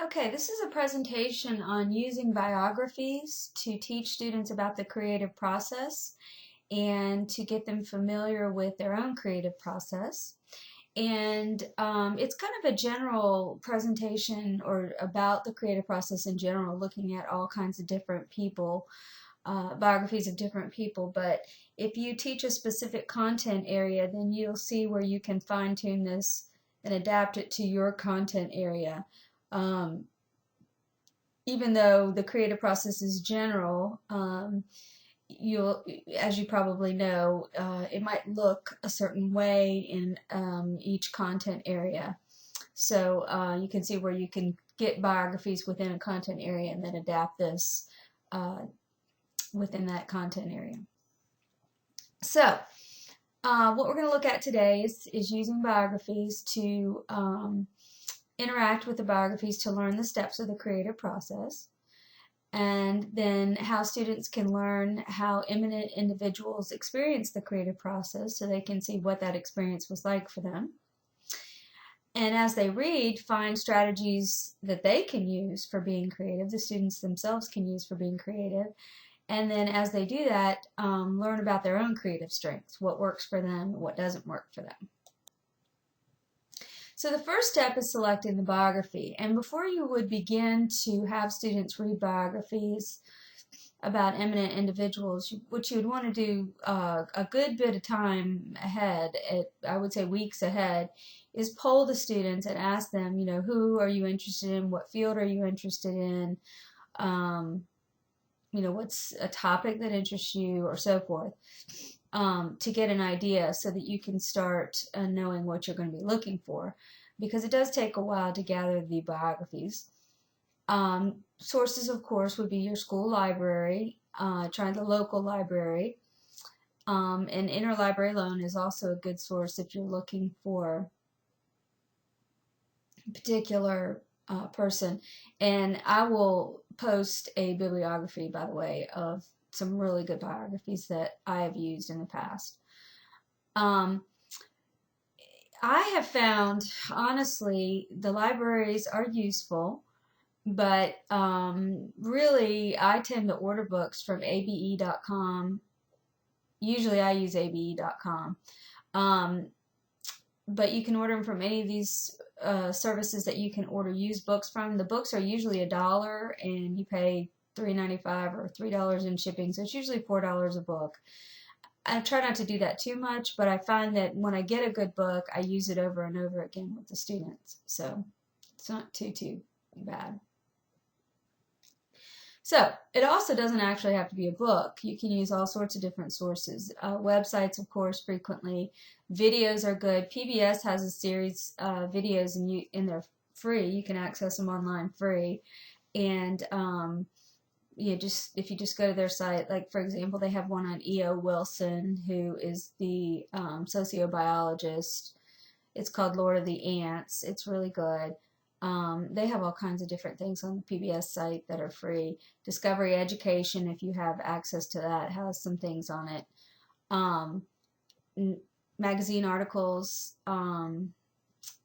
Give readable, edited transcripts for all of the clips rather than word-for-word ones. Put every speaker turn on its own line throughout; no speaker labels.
Okay, this is a presentation on using biographies to teach students about the creative process and to get them familiar with their own creative process. And it's kind of a general presentation or about the creative process in general, looking at all kinds of different people, biographies of different people. But if you teach a specific content area, then you'll see where you can fine tune this and adapt it to your content area. Um, Even though the creative process is general, you'll, as you probably know, it might look a certain way in each content area. So you can see where you can get biographies within a content area and then adapt this within that content area. So what we're going to look at today is using biographies to interact with the biographies to learn the steps of the creative process, and then how students can learn how eminent individuals experience the creative process so they can see what that experience was like for them. And as they read, find strategies that they can use for being creative, the students themselves can use for being creative. And then as they do that, learn about their own creative strengths, what works for them and what doesn't work for them. So the first step is selecting the biography. And before you would begin to have students read biographies about eminent individuals, what you would want to do a good bit of time ahead, I would say weeks ahead, is poll the students and ask them, who are you interested in? What field are you interested in? What's a topic that interests you, or so forth, to get an idea so that you can start knowing what you're going to be looking for, because it does take a while to gather the biographies. Sources, of course, would be your school library, try the local library. An interlibrary loan is also a good source if you're looking for a particular person. And I will post a bibliography, by the way, of some really good biographies that I have used in the past. I have found, honestly, the libraries are useful, but really I tend to order books from abe.com. Usually I use abe.com. But you can order them from any of these services that you can order used books from. The books are usually $1 and you pay $3.95 or $3 in shipping, so it's usually $4 a book. I try not to do that too much, but I find that when I get a good book, I use it over and over again with the students, so it's not too bad. So it also doesn't actually have to be a book. You can use all sorts of different sources. Websites, of course, frequently. Videos are good. PBS has a series of videos and they're free. You can access them online free. And if you just go to their site, like for example, they have one on E.O. Wilson, who is the sociobiologist. It's called Lord of the Ants. It's really good. They have all kinds of different things on the PBS site that are free. Discovery Education, if you have access to that, has some things on it. Magazine articles.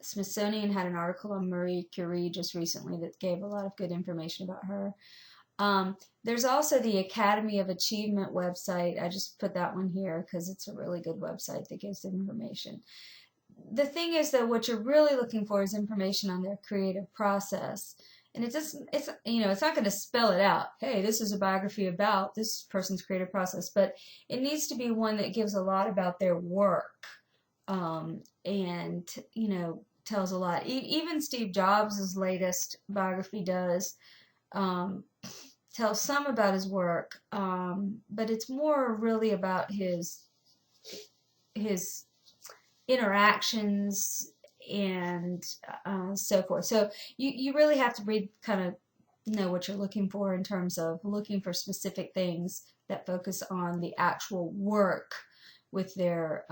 Smithsonian had an article on Marie Curie just recently that gave a lot of good information about her. There's also the Academy of Achievement website. I just put that one here because it's a really good website that gives information. The thing is, though, what you're really looking for is information on their creative process, and it's not going to spell it out. Hey, this is a biography about this person's creative process, but it needs to be one that gives a lot about their work, and tells a lot. Even Steve Jobs' latest biography does tell some about his work, but it's more really about his interactions and so forth. So you really have to read, kind of know what you're looking for in terms of looking for specific things that focus on the actual work with their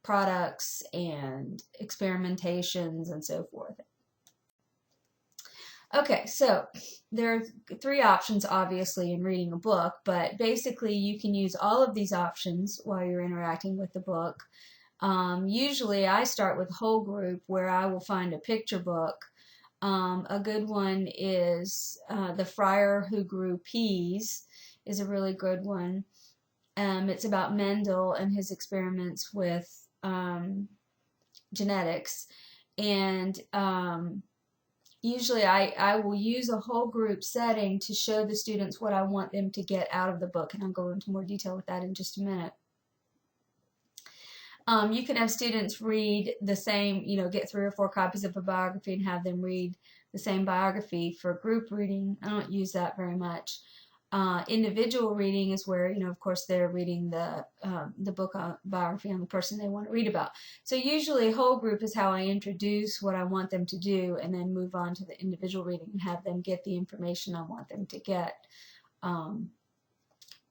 products and experimentations and so forth. Okay, so there are 3 options obviously in reading a book, but basically you can use all of these options while you're interacting with the book. Usually I start with whole group, where I will find a picture book A good one is The Friar Who Grew Peas is a really good one. It's about Mendel and his experiments with genetics. And usually I will use a whole group setting to show the students what I want them to get out of the book. And I'll go into more detail with that in just a minute. You can have students read the same, get 3 or 4 copies of a biography and have them read the same biography for group reading. I don't use that very much. Individual reading is where, of course, they're reading the book biography on the person they want to read about. So usually whole group is how I introduce what I want them to do and then move on to the individual reading and have them get the information I want them to get.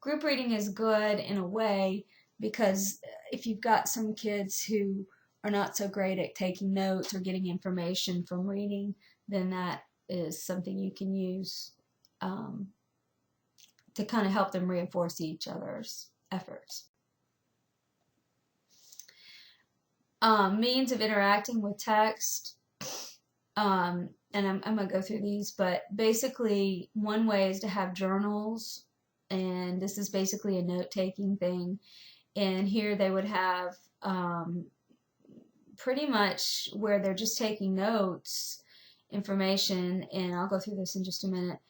Group reading is good in a way because if you've got some kids who are not so great at taking notes or getting information from reading, then that is something you can use to kind of help them reinforce each other's efforts. Means of interacting with text, and I'm going to go through these, but basically one way is to have journals, and this is basically a note-taking thing, and here they would have pretty much where they're just taking notes, information, and I'll go through this in just a minute.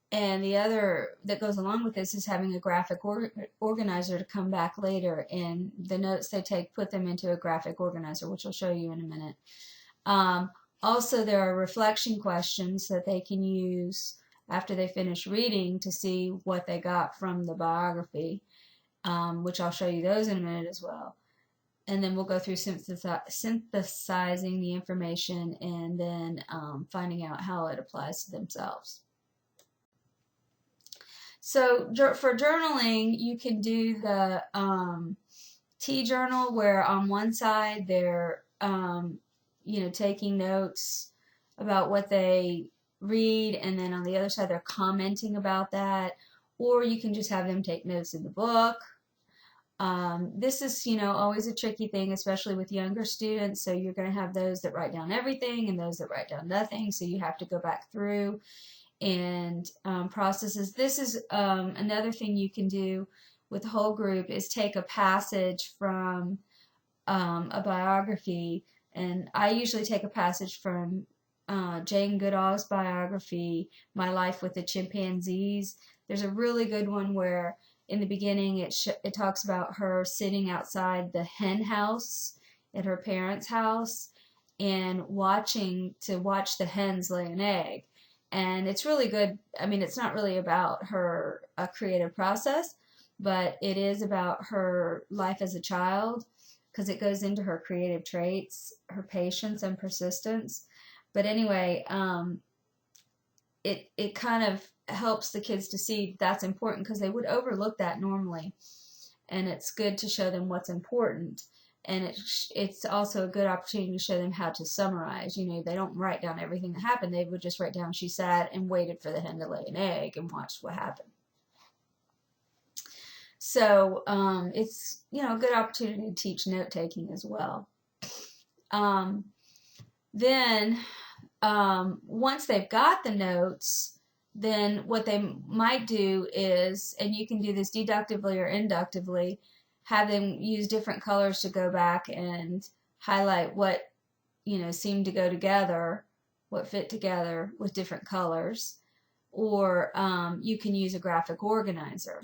And the other that goes along with this is having a graphic organizer to come back later, and the notes they take, put them into a graphic organizer, which I'll show you in a minute. Also, there are reflection questions that they can use after they finish reading to see what they got from the biography, which I'll show you those in a minute as well. And then we'll go through synthesizing the information and then finding out how it applies to themselves. So for journaling, you can do the T journal, where on one side they're taking notes about what they read, and then on the other side they're commenting about that. Or you can just have them take notes in the book. This is always a tricky thing, especially with younger students. So you're going to have those that write down everything and those that write down nothing. So you have to go back through and processes. This is another thing you can do with the whole group, is take a passage from a biography, and I usually take a passage from Jane Goodall's biography, My Life with the Chimpanzees. There's a really good one where in the beginning it talks about her sitting outside the hen house at her parents' house and watch the hens lay an egg. And it's really good. I mean, it's not really about her creative process, but it is about her life as a child, because it goes into her creative traits, her patience and persistence. But anyway, it kind of helps the kids to see that's important, because they would overlook that normally. And it's good to show them what's important. And it's also a good opportunity to show them how to summarize. They don't write down everything that happened. They would just write down, she sat and waited for the hen to lay an egg and watched what happened. So it's a good opportunity to teach note-taking as well. Then once they've got the notes, then what they might do is, and you can do this deductively or inductively, have them use different colors to go back and highlight what seemed to go together, what fit together with different colors. Or you can use a graphic organizer.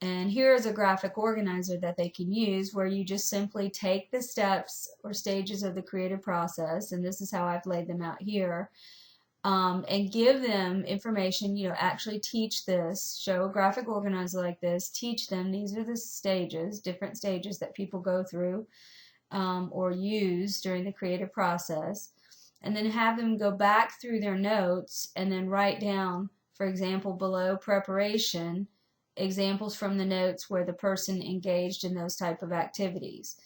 And here is a graphic organizer that they can use, where you just simply take the steps or stages of the creative process, and this is how I've laid them out here, and give them information, actually teach this, show a graphic organizer like this, teach them these are the stages, different stages that people go through or use during the creative process, and then have them go back through their notes and then write down, for example, below preparation, examples from the notes where the person engaged in those type of activities.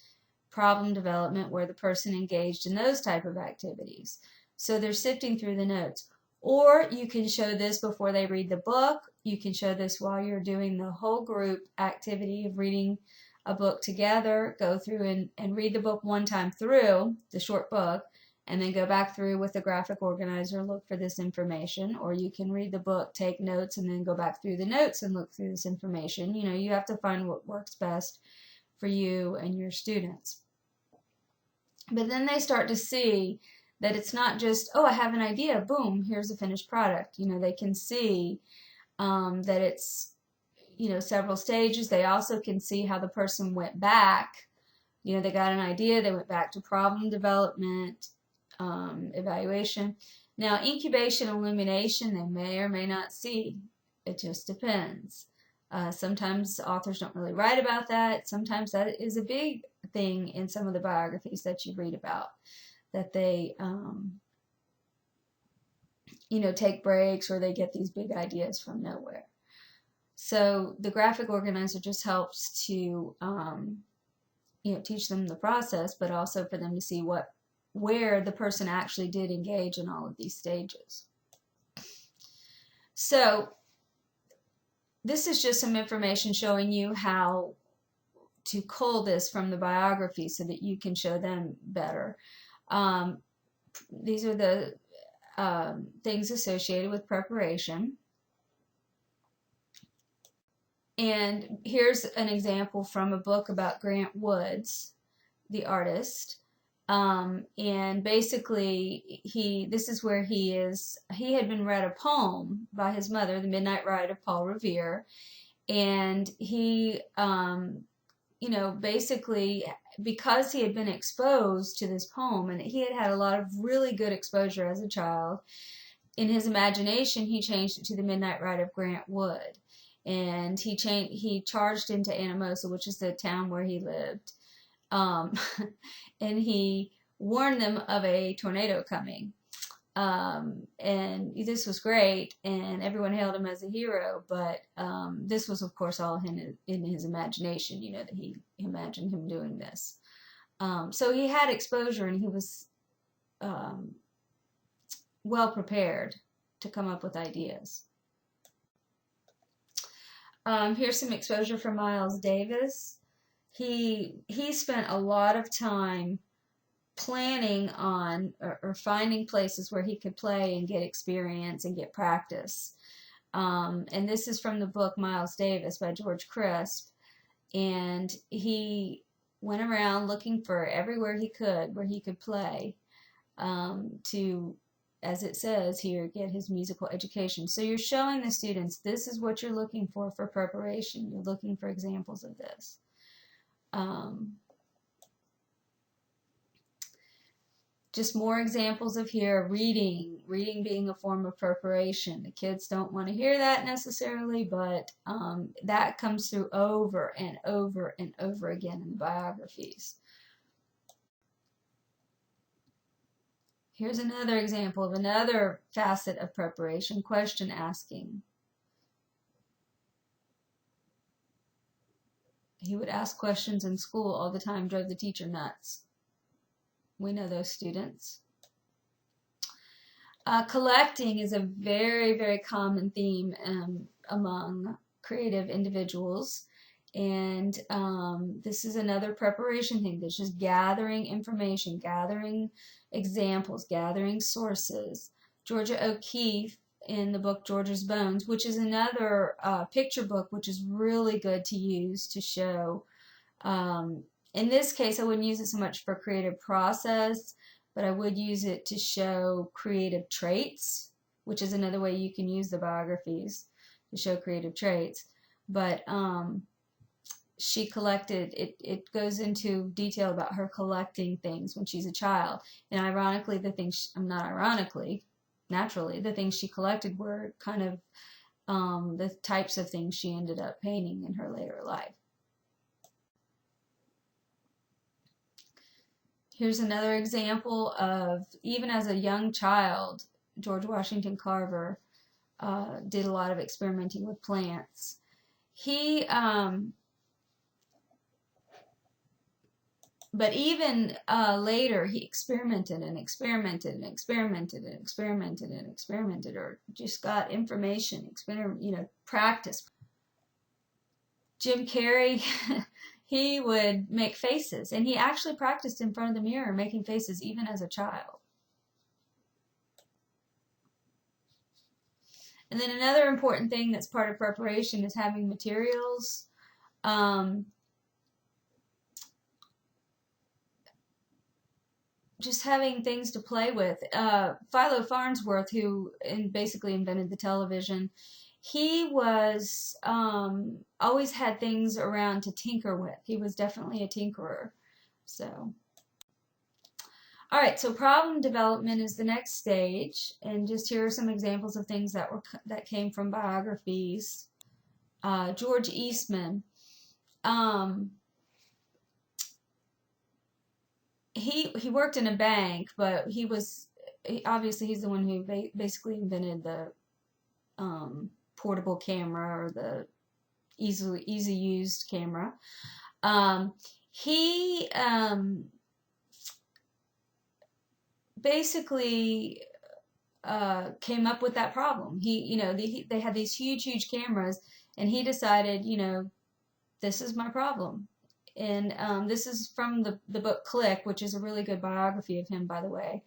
Problem development, where the person engaged in those type of activities. So they're sifting through the notes. Or you can show this before they read the book. You can show this while you're doing the whole group activity of reading a book together. Go through and read the book one time through, the short book, and then go back through with the graphic organizer, look for this information, or you can read the book, take notes, and then go back through the notes and look through this information. You know, you have to find what works best for you and your students. But then they start to see that it's not just, oh, I have an idea, boom, here's a finished product. You know, they can see that it's, you know, several stages. They also can see how the person went back. You know, they got an idea, they went back to problem development, evaluation. Now, incubation and illumination, they may or may not see. It just depends. Sometimes authors don't really write about that. Sometimes that is a big thing in some of the biographies that you read about, that they, you know, take breaks or they get these big ideas from nowhere. So the graphic organizer just helps to, you know, teach them the process, but also for them to see where the person actually did engage in all of these stages. So this is just some information showing you how to cull this from the biography so that you can show them better. These are the things associated with preparation. And here's an example from a book about Grant Woods, the artist. And basically, this is where he had been read a poem by his mother, The Midnight Ride of Paul Revere. And he, you know, basically, because he had been exposed to this poem, and he had had a lot of really good exposure as a child, in his imagination, he changed it to The Midnight Ride of Grant Wood. And he charged into Anamosa, which is the town where he lived. And he warned them of a tornado coming. And this was great, and everyone hailed him as a hero, but this was, of course, all in his imagination, you know, that he imagined him doing this. So he had exposure, and he was well prepared to come up with ideas. Here's some exposure from Miles Davis. He spent a lot of time planning on or finding places where he could play and get experience and get practice. And this is from the book Miles Davis by George Crisp. And he went around looking for everywhere he could where he could play to, as it says here, get his musical education. So you're showing the students this is what you're looking for preparation. You're looking for examples of this. Just more examples of here, reading being a form of preparation. The kids don't want to hear that necessarily, but that comes through over and over and over again in the biographies. Here's another example of another facet of preparation, question asking. He would ask questions in school all the time, drove the teacher nuts. We know those students. Collecting is a very, very common theme among creative individuals. And this is another preparation thing. That's just gathering information, gathering examples, gathering sources. Georgia O'Keeffe in the book Georgia's Bones, which is another picture book, which is really good to use to show. In this case, I wouldn't use it so much for creative process, but I would use it to show creative traits, which is another way you can use the biographies to show creative traits. But she collected, it goes into detail about her collecting things when she's a child. And ironically, naturally, the things she collected were kind of the types of things she ended up painting in her later life. Here's another example of, even as a young child, George Washington Carver did a lot of experimenting with plants. But even later, he experimented and experimented and experimented and experimented and experimented, or just got information, practice. Jim Carrey, he would make faces, and he actually practiced in front of the mirror making faces even as a child. And then another important thing that's part of preparation is having materials. Just having things to play with. Philo Farnsworth, who basically invented the television, he was always had things around to tinker with. He was definitely a tinkerer. So, all right. So problem development is the next stage, and just here are some examples of things that came from biographies. George Eastman. He worked in a bank, but obviously he's the one who basically invented the portable camera, or the easy used camera. He basically came up with that problem. They had these huge cameras, and he decided, this is my problem. And this is from the book Click, which is a really good biography of him, by the way.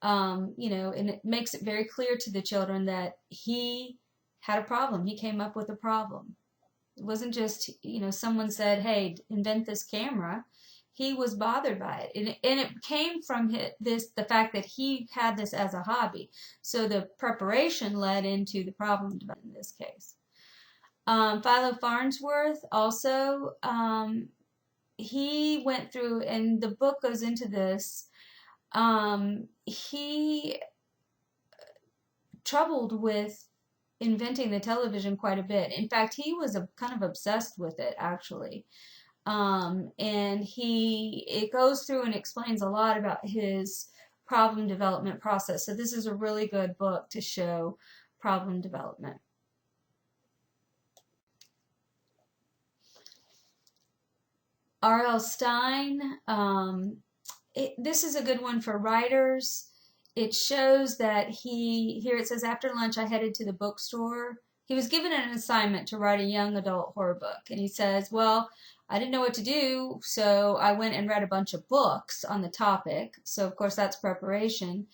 And it makes it very clear to the children that he had a problem. He came up with a problem. It wasn't just, someone said, hey, invent this camera. He was bothered by it. And it came from the fact that he had this as a hobby. So the preparation led into the problem development in this case. Philo Farnsworth also, he went through, and the book goes into this, he troubled with inventing the television quite a bit. In fact, he was kind of obsessed with it, actually. And it goes through and explains a lot about his problem development process. So this is a really good book to show problem development. R.L. Stein, this is a good one for writers. It shows that here it says, after lunch I headed to the bookstore. He was given an assignment to write a young adult horror book. And he says, well, I didn't know what to do, so I went and read a bunch of books on the topic. So, of course, that's preparation.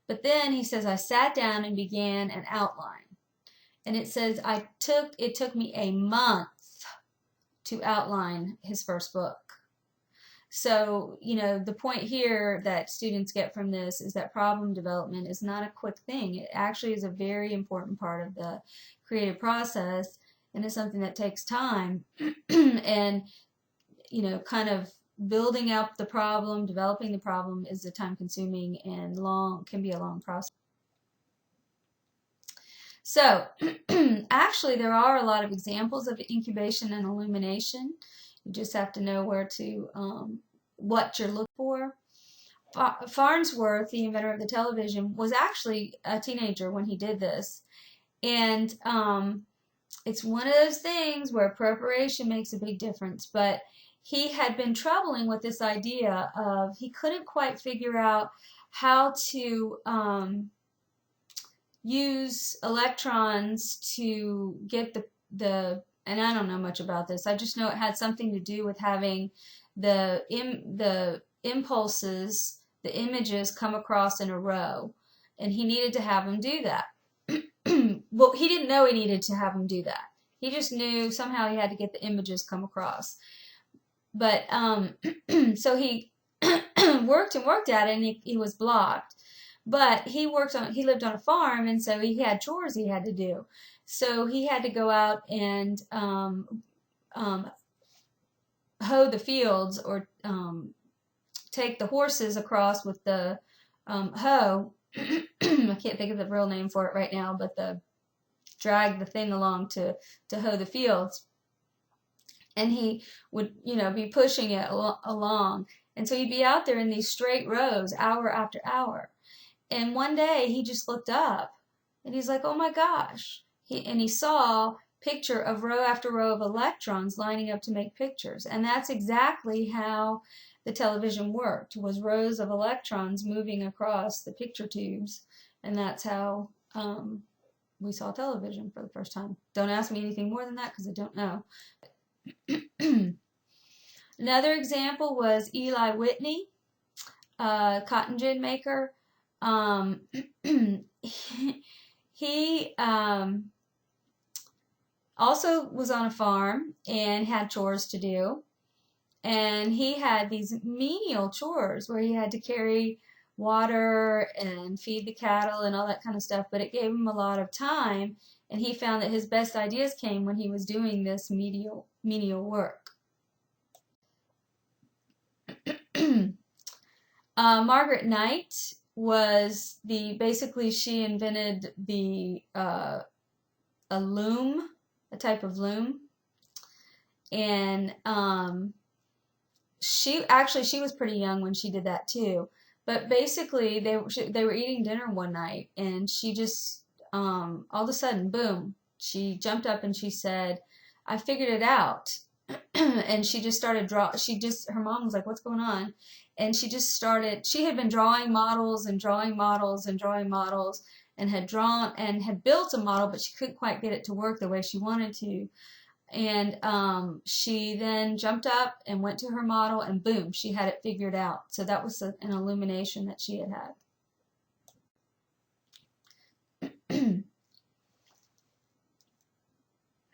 But then he says, I sat down and began an outline. And it says, it took me a month to outline his first book. So, the point here that students get from this is that problem development is not a quick thing. It actually is a very important part of the creative process, and it's something that takes time. And, kind of building up the problem, developing the problem is a time-consuming and can be a long process. So, actually, there are a lot of examples of incubation and illumination. You just have to know what you're looking for. Farnsworth, the inventor of the television, was actually a teenager when he did this. And it's one of those things where preparation makes a big difference. But he had been troubling with this idea of, he couldn't quite figure out how to use electrons to get the and I don't know much about this. I just know it had something to do with having the impulses, the images come across in a row, and he needed to have them do that. Well, he didn't know he needed to have them do that. He just knew somehow he had to get the images come across. But so he worked at it, and he was blocked. But he lived on a farm, and so he had chores he had to do. So he had to go out and hoe the fields, or take the horses across with the hoe. I can't think of the real name for it right now, but drag the thing along to hoe the fields. And he would, be pushing it along. And so he'd be out there in these straight rows, hour after hour. And one day he just looked up, and he's like, oh my gosh. He saw picture of row after row of electrons lining up to make pictures. And that's exactly how the television worked, was rows of electrons moving across the picture tubes. And that's how we saw television for the first time. Don't ask me anything more than that, because I don't know. Another example was Eli Whitney, cotton gin maker. He also was on a farm and had chores to do. And he had these menial chores where he had to carry water and feed the cattle and all that kind of stuff, but it gave him a lot of time, and he found that his best ideas came when he was doing this menial work. Margaret Knight was basically she invented a loom, a type of loom, and she was pretty young when she did that too. But basically, they were eating dinner one night, and she just all of a sudden, boom, she jumped up and she said, "I figured it out." And she just started her mom was like, "What's going on?" And she just started. She had been drawing models and drawing models and drawing models, and had drawn and had built a model, but she couldn't quite get it to work the way she wanted to. And she then jumped up and went to her model, and boom, she had it figured out. So that was an illumination that she had had.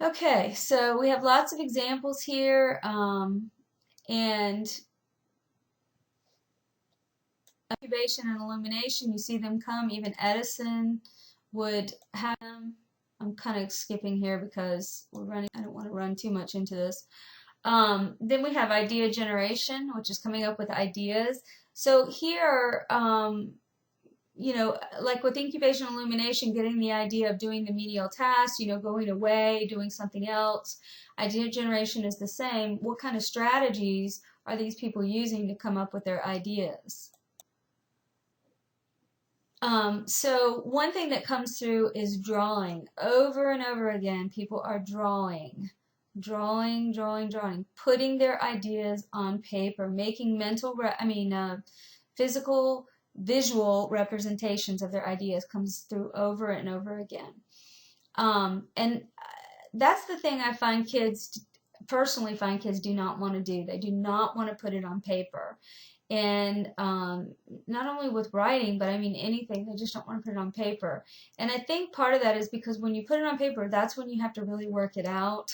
Okay, so we have lots of examples here, and incubation and illumination, you see them come. Even Edison would have them. I'm kind of skipping here because we're running. I don't want to run too much into this. Then we have idea generation, which is coming up with ideas. So here, you know, like with incubation and illumination, getting the idea of doing the menial task, you know, going away, doing something else. Idea generation is the same. What kind of strategies are these people using to come up with their ideas? So one thing that comes through is drawing. Over and over again, people are drawing, putting their ideas on paper, making physical, visual representations of their ideas comes through over and over again. And that's the thing I personally find kids do not want to do. They do not want to put it on paper. And not only with writing, but I mean anything, they just don't want to put it on paper. And I think part of that is because when you put it on paper, that's when you have to really work it out.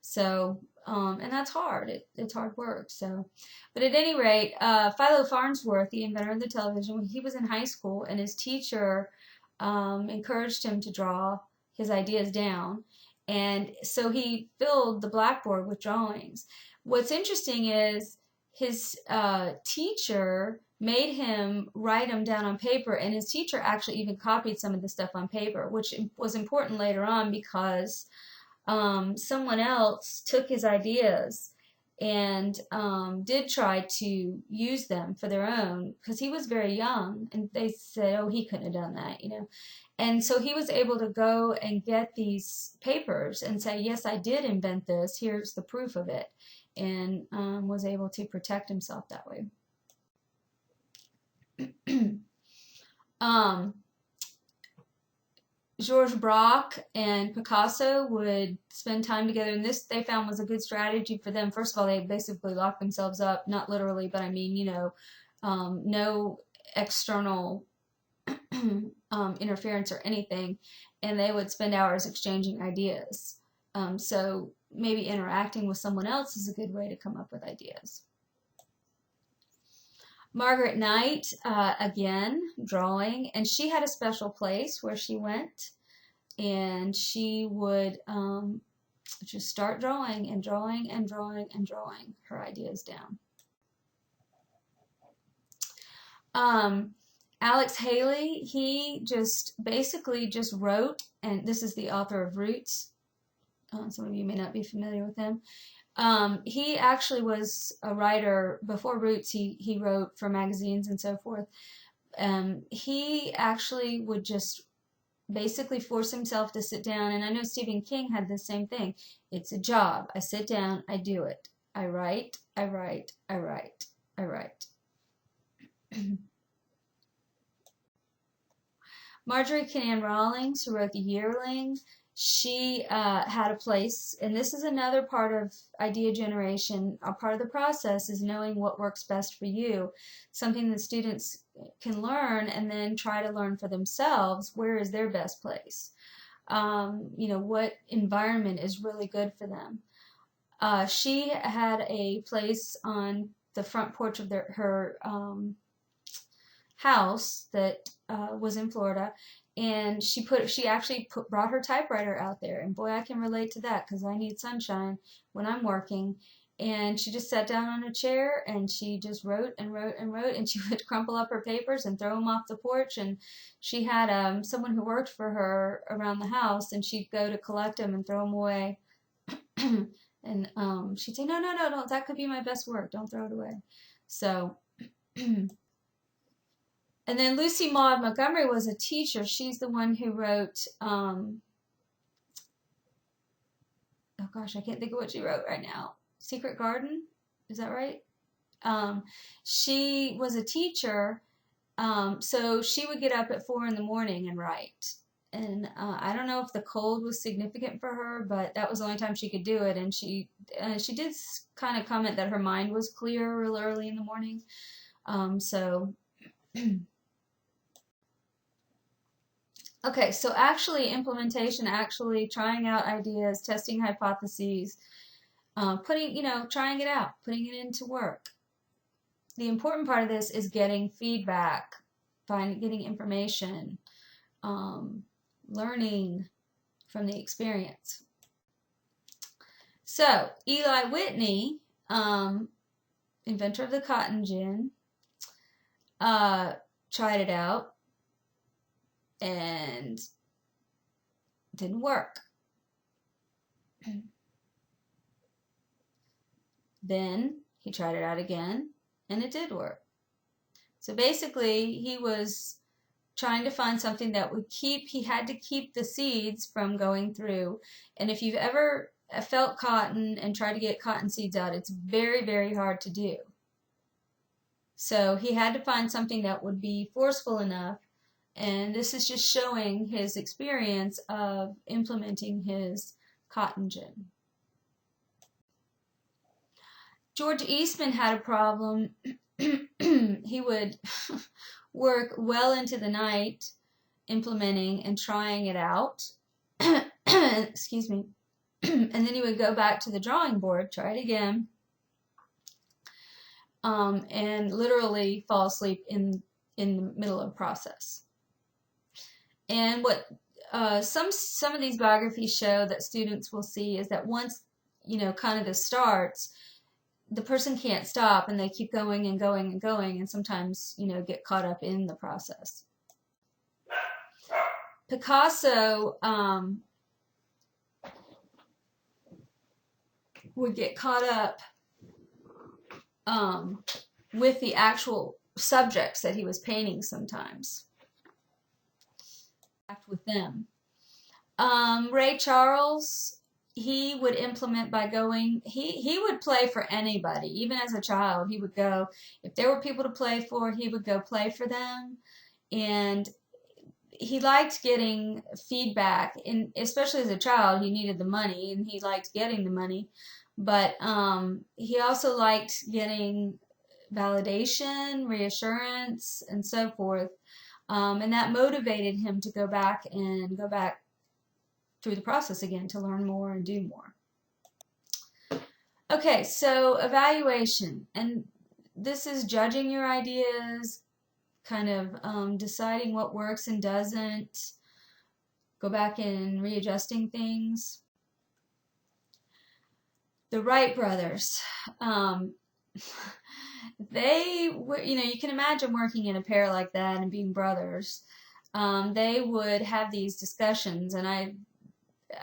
So, and that's hard. It's hard work. So, but at any rate, Philo Farnsworth, the inventor of the television, when he was in high school, and his teacher encouraged him to draw his ideas down. And so he filled the blackboard with drawings. What's interesting is his teacher made him write them down on paper, and his teacher actually even copied some of the stuff on paper, which was important later on because someone else took his ideas and did try to use them for their own, because he was very young, and they said, oh, he couldn't have done that, you know. And so he was able to go and get these papers and say, yes, I did invent this, here's the proof of it, and was able to protect himself that way. Georges Braque and Picasso would spend time together, and this they found was a good strategy for them. First of all, they basically locked themselves up, not literally, but I mean, you know, no external interference or anything, and they would spend hours exchanging ideas. So maybe interacting with someone else is a good way to come up with ideas. Margaret Knight, again, drawing, and she had a special place where she went, and she would just start drawing and drawing and drawing and drawing her ideas down. Alex Haley, he just basically just wrote, and this is the author of Roots. Some of you may not be familiar with him. He actually was a writer before Roots. He wrote for magazines and so forth. He actually would just basically force himself to sit down, and I know Stephen King had the same thing. It's a job. I sit down, I do it. I write, I write, I write, I write. Marjorie Kinnan Rawlings, who wrote The Yearling, she had a place, and this is another part of idea generation. A part of the process is knowing what works best for you, something that students can learn and then try to learn for themselves. Where is their best place? you know, what environment is really good for them. She had a place on the front porch of her house that was in Florida, and she actually brought her typewriter out there, and boy, I can relate to that because I need sunshine when I'm working. And she just sat down on a chair and she just wrote and wrote and wrote, and she would crumple up her papers and throw them off the porch. And she had someone who worked for her around the house, and she'd go to collect them and throw them away. And she'd say, no, no, no, don't, that could be my best work, don't throw it away. So and then Lucy Maud Montgomery was a teacher. She's the one who wrote, oh gosh, I can't think of what she wrote right now. Secret Garden? Is that right? She was a teacher, so she would get up at 4 in the morning and write. And I don't know if the cold was significant for her, but that was the only time she could do it. And she did kind of comment that her mind was clear real early in the morning. So okay, so actually implementation, actually trying out ideas, testing hypotheses, trying it out, putting it into work. The important part of this is getting feedback, getting information, learning from the experience. So Eli Whitney, inventor of the cotton gin, tried it out and didn't work. Then he tried it out again and it did work. So basically he was trying to find something that would he had to keep the seeds from going through. And if you've ever felt cotton and tried to get cotton seeds out, it's very, very hard to do. So he had to find something that would be forceful enough. And this is just showing his experience of implementing his cotton gin. George Eastman had a problem. He would work well into the night implementing and trying it out. Excuse me. And then he would go back to the drawing board, try it again, and literally fall asleep in the middle of the process. And what some of these biographies show that students will see is that once, kind of this starts, the person can't stop and they keep going and going and going, and sometimes, get caught up in the process. Picasso would get caught up with the actual subjects that he was painting sometimes. With them. Ray Charles, he would implement by going, he would play for anybody. Even as a child, he would go, if there were people to play for, he would go play for them. And he liked getting feedback, and especially as a child, he needed the money and he liked getting the money. But he also liked getting validation, reassurance, and so forth. And that motivated him to go back through the process again to learn more and do more. Okay, so evaluation. And this is judging your ideas, kind of deciding what works and doesn't, go back and readjusting things. The Wright brothers. They were, you can imagine working in a pair like that and being brothers. They would have these discussions, and I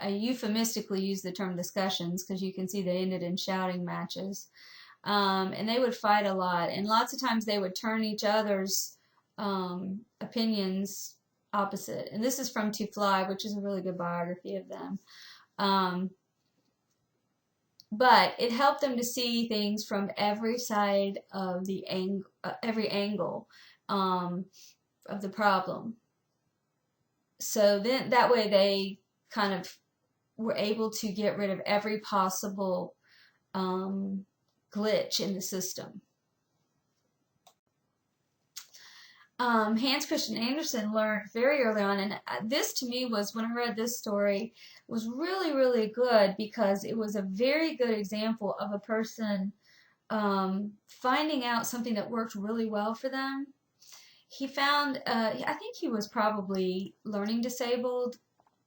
euphemistically use the term discussions because you can see they ended in shouting matches. And they would fight a lot, and lots of times they would turn each other's opinions opposite. And this is from To Fly, which is a really good biography of them. But it helped them to see things from every side of the every angle of the problem. So then that way they kind of were able to get rid of every possible glitch in the system. Hans Christian Andersen learned very early on, and this to me was, when I read this story, was really, really good because it was a very good example of a person finding out something that worked really well for them. He found, I think he was probably learning disabled,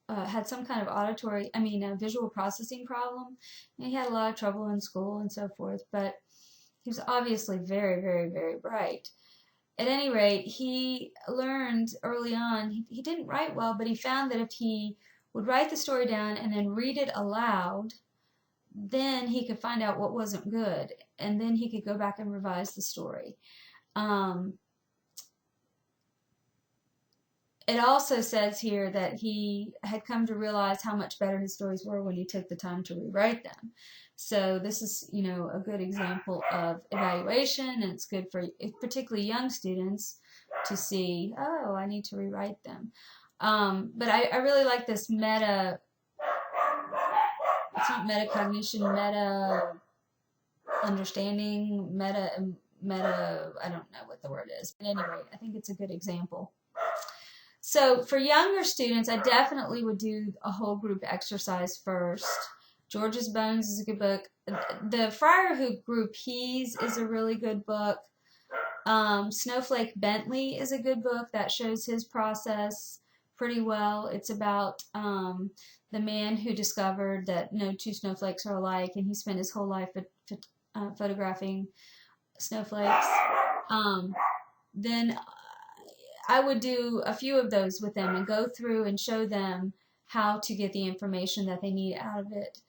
had some kind of visual processing problem. And he had a lot of trouble in school and so forth, but he was obviously very, very, very bright. At any rate, he learned early on, he didn't write well, but he found that if he would write the story down and then read it aloud, then he could find out what wasn't good, and then he could go back and revise the story. It also says here that he had come to realize how much better his stories were when he took the time to rewrite them. So this is, a good example of evaluation, and it's good for particularly young students to see, oh, I need to rewrite them. But I really like this it's not metacognition, meta understanding, meta, I don't know what the word is. But anyway, I think it's a good example. So for younger students, I definitely would do a whole group exercise first. George's Bones is a good book. The Friar Who Grew Peas is a really good book. Snowflake Bentley is a good book that shows his process pretty well. It's about the man who discovered that no two snowflakes are alike, and he spent his whole life photographing snowflakes. Then I would do a few of those with them and go through and show them how to get the information that they need out of it.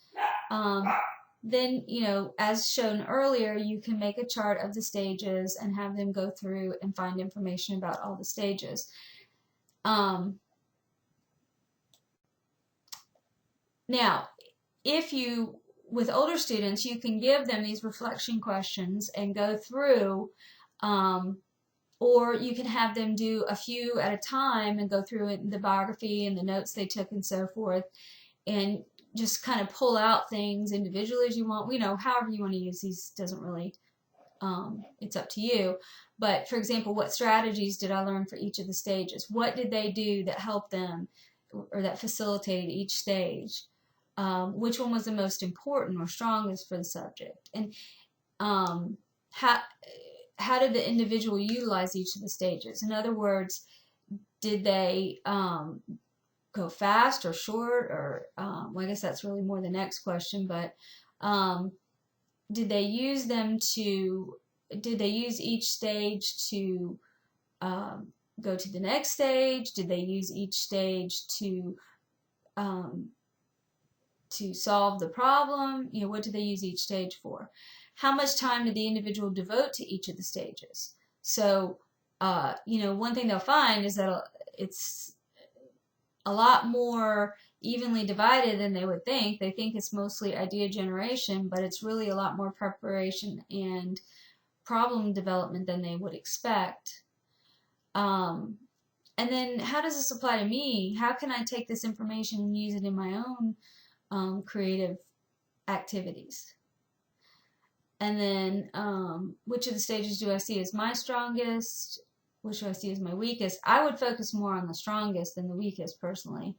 Then, as shown earlier, you can make a chart of the stages and have them go through and find information about all the stages. Now, with older students, you can give them these reflection questions and go through, or you can have them do a few at a time and go through it, the biography and the notes they took and so forth, and just kind of pull out things individually as you want. However you want to use these doesn't really, it's up to you. But for example, what strategies did I learn for each of the stages? What did they do that helped them or that facilitated each stage? Which one was the most important or strongest for the subject? And how did the individual utilize each of the stages? In other words, did they go fast or short, or well, I guess that's really more the next question, but did they use each stage to go to the next stage? Did they use each stage to solve the problem? What did they use each stage for? How much time did the individual devote to each of the stages? So, one thing they'll find is that it's a lot more evenly divided than they would think. They think it's mostly idea generation, but it's really a lot more preparation and problem development than they would expect. And then how does this apply to me? How can I take this information and use it in my own creative activities? And then which of the stages do I see as my strongest? Which do I see as my weakest? I would focus more on the strongest than the weakest personally,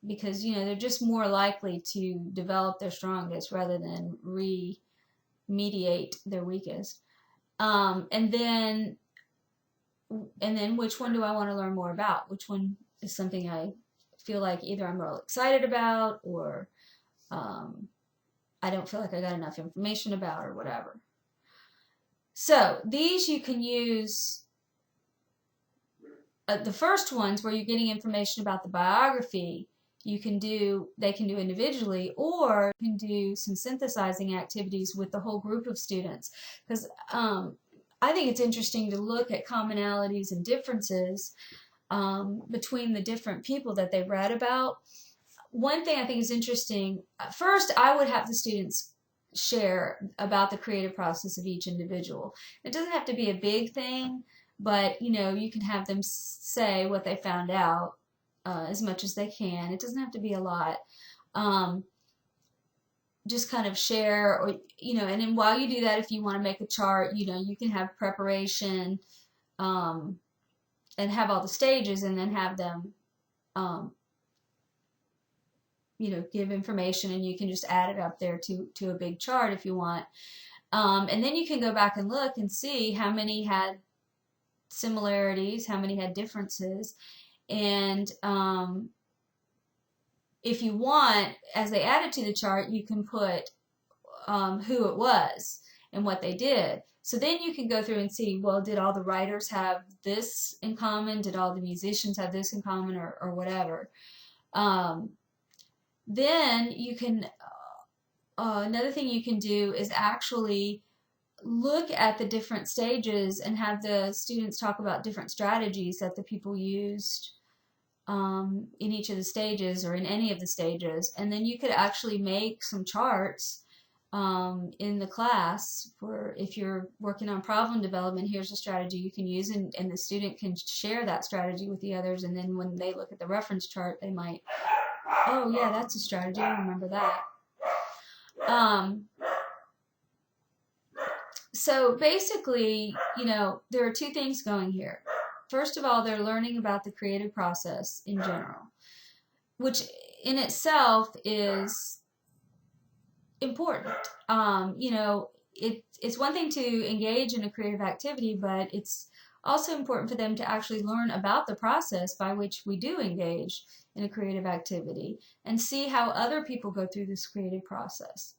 because they're just more likely to develop their strongest rather than remediate their weakest. And then which one do I want to learn more about? Which one is something I feel like either I'm real excited about, or I don't feel like I got enough information about, or whatever. So these you can use, the first ones where you're getting information about the biography, they can do individually, or you can do some synthesizing activities with the whole group of students. Because I think it's interesting to look at commonalities and differences between the different people that they've read about. One thing I think is interesting, first I would have the students share about the creative process of each individual. It doesn't have to be a big thing, but you can have them say what they found out as much as they can. It doesn't have to be a lot. just kind of share, or and then while you do that, if you want to make a chart, you can have preparation, um, and have all the stages, and then have them um, give information, and you can just add it up there to a big chart if you want. And then you can go back and look and see how many had similarities, how many had differences, and if you want, as they add it to the chart, you can put who it was and what they did. So then you can go through and see, well, did all the writers have this in common? Did all the musicians have this in common, or whatever? Then you can, another thing you can do is actually look at the different stages and have the students talk about different strategies that the people used in each of the stages, or in any of the stages. And then you could actually make some charts in the class for, if you're working on problem development, here's a strategy you can use, and the student can share that strategy with the others, and then when they look at the reference chart, they might, oh yeah, that's a strategy, I remember that. So basically, there are two things going here. First of all, they're learning about the creative process in general, which in itself is important. It's one thing to engage in a creative activity, but it's also important for them to actually learn about the process by which we do engage in a creative activity, and see how other people go through this creative process.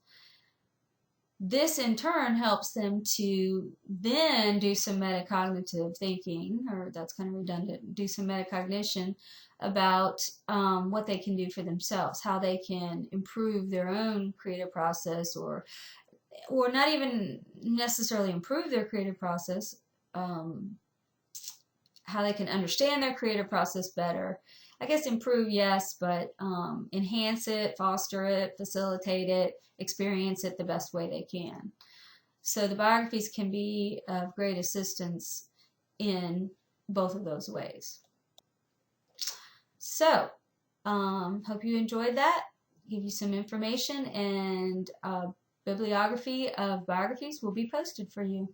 This in turn helps them to then do some metacognitive thinking, or that's kind of redundant, do some metacognition about what they can do for themselves, how they can improve their own creative process, or not even necessarily improve their creative process, how they can understand their creative process better. I guess improve, yes, but enhance it, foster it, facilitate it, experience it the best way they can. So the biographies can be of great assistance in both of those ways. So, hope you enjoyed that. Give you some information, and a bibliography of biographies will be posted for you.